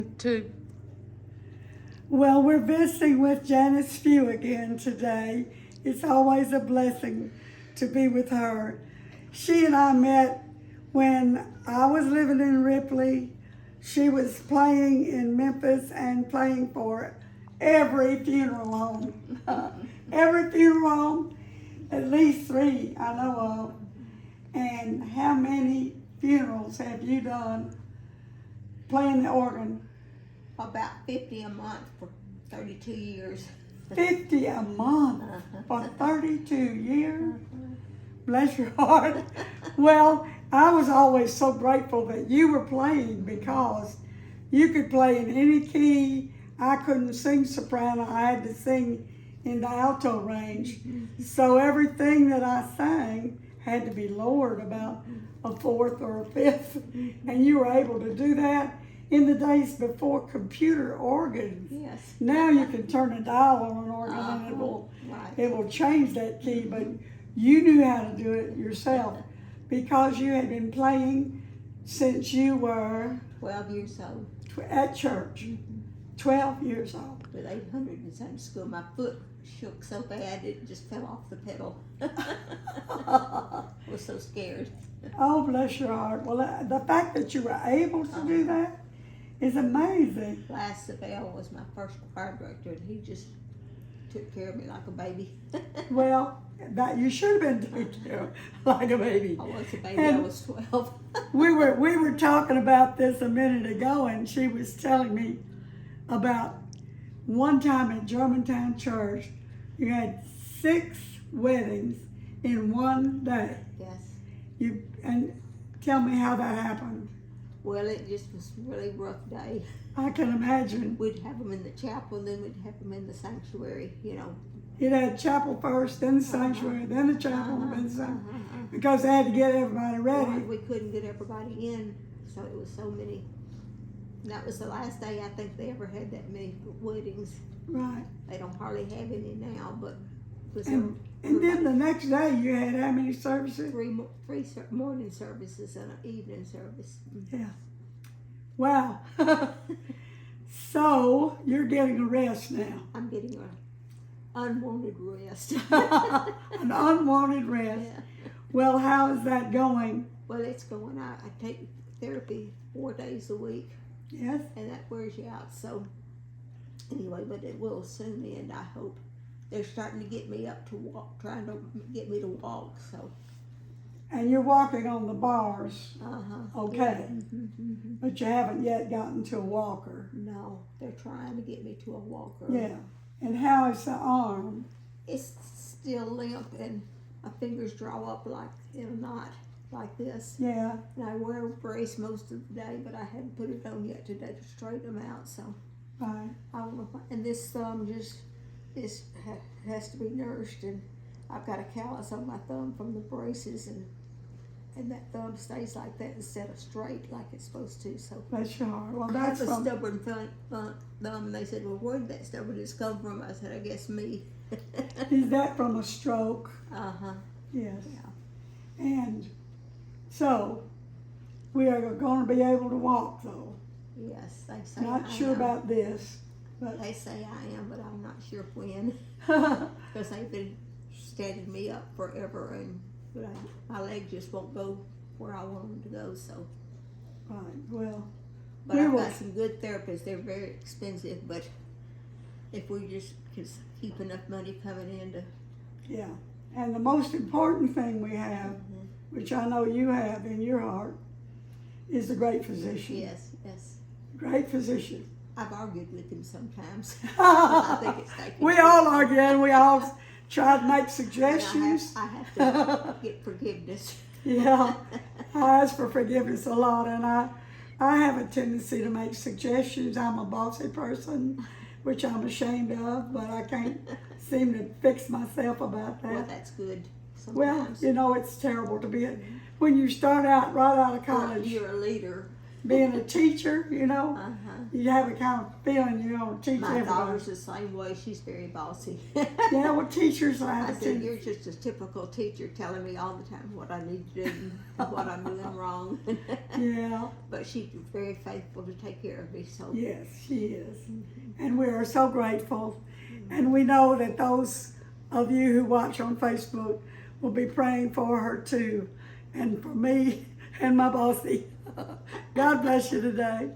To Well, we're visiting with Janice Few again today. It's always a blessing to be with her. She and I met when I was living in Ripley. She was playing in Memphis and playing for every funeral home. Every funeral home, at least 3 I know of. And how many funerals have you done playing the organ? About 50 a month for 32 years. 50 a month for 32 years. Bless your heart. Well, I was always so grateful that you were playing because you could play in any key. I couldn't sing soprano. I had to sing in the alto range. So everything that I sang had to be lowered about a fourth or a fifth. And you were able to do that in the days before computer organs. Yes. Now you can turn a dial on an organ and Right. it will change that key, but you knew how to do it yourself because you had been playing since you were 12 years old. at church. 12 years old. With 800 in Sunday school, my foot shook so bad it just fell off the pedal. I was so scared. Oh, bless your heart. Well, the fact that you were able to do that is amazing. Last Savelle was my first choir director, and he just took care of me like a baby. Well, that you should have been taken care of like a baby. I was a baby, I And was 12. we were talking about this a minute ago, and she was telling me about one time at Germantown Church, you had 6 weddings in one day. Yes. And tell me how that happened. Well, it just was a really rough day. I can imagine. We'd have them in the chapel, and then we'd have them in the sanctuary, you know. It had chapel first, then the sanctuary, then the chapel, then the sanctuary, because they had to get everybody ready. We couldn't get everybody in, so it was so many. And that was the last day I think they ever had that many weddings. Right. They don't hardly have any now, but it was And then the next day you had how many services? three morning services and an evening service. Yeah. Wow. So you're getting a rest now. I'm getting an unwanted rest. An unwanted rest. Yeah. Well, how is that going? Well, it's going out. I take therapy 4 days a week, Yes. and that wears you out. So anyway, but it will soon end, I hope. They're starting to get me up to walk, trying to get me to walk. So. And you're walking on the bars. Okay. Mm-hmm. But you haven't yet gotten to a walker. No, they're trying to get me to a walker. Yeah. And how is the arm? It's still limp, and my fingers draw up like in a knot, like this. Yeah. And I wear a brace most of the day, but I haven't put it on yet today to straighten them out. So Right. I don't know. And this thumb has to be nourished, and I've got a callus on my thumb from the braces, and that thumb stays like that instead of straight like it's supposed to. So Bless your heart. Well, I that's have a from, stubborn thumb, and they said, "Well, where did that stubbornness come from?" I said, "I guess me." is that from a stroke? Yes. Yeah. And so we are going to be able to walk, though. Yes, they say Not I sure am. about this, but They say I am, but I'm not sure when, because they've been standing me up forever, but my leg just won't go where I want them to go. So, right. Well, but We I've will- got some good therapists. They're very expensive, but if we just can keep enough money coming in to, yeah. And the most important thing we have, which I know you have in your heart, is a great physician. yes. Great physician. I've argued with him sometimes. I think it's taken. We all argue and we all try to make And suggestions. I have to get forgiveness. Yeah, I ask for forgiveness a lot, and I have a tendency to make suggestions. I'm a bossy person, which I'm ashamed of, but I can't seem to fix myself about Well, that. that's good. Well, Sometimes. you know, it's terrible to be when you start out right out of Well, college, you're a leader. being a teacher, you know, You have a kind of feeling you don't teach My everybody. daughter's the same way. She's very bossy. Yeah, well, teachers I have said, to. you're just a typical teacher telling me all the time what I need to do and what I'm doing wrong. Yeah, But she's very faithful to take care of me. So yes, she is. And we are so grateful. And we know that those of you who watch on Facebook will be praying for her too. And for me and my bossy. God bless you today.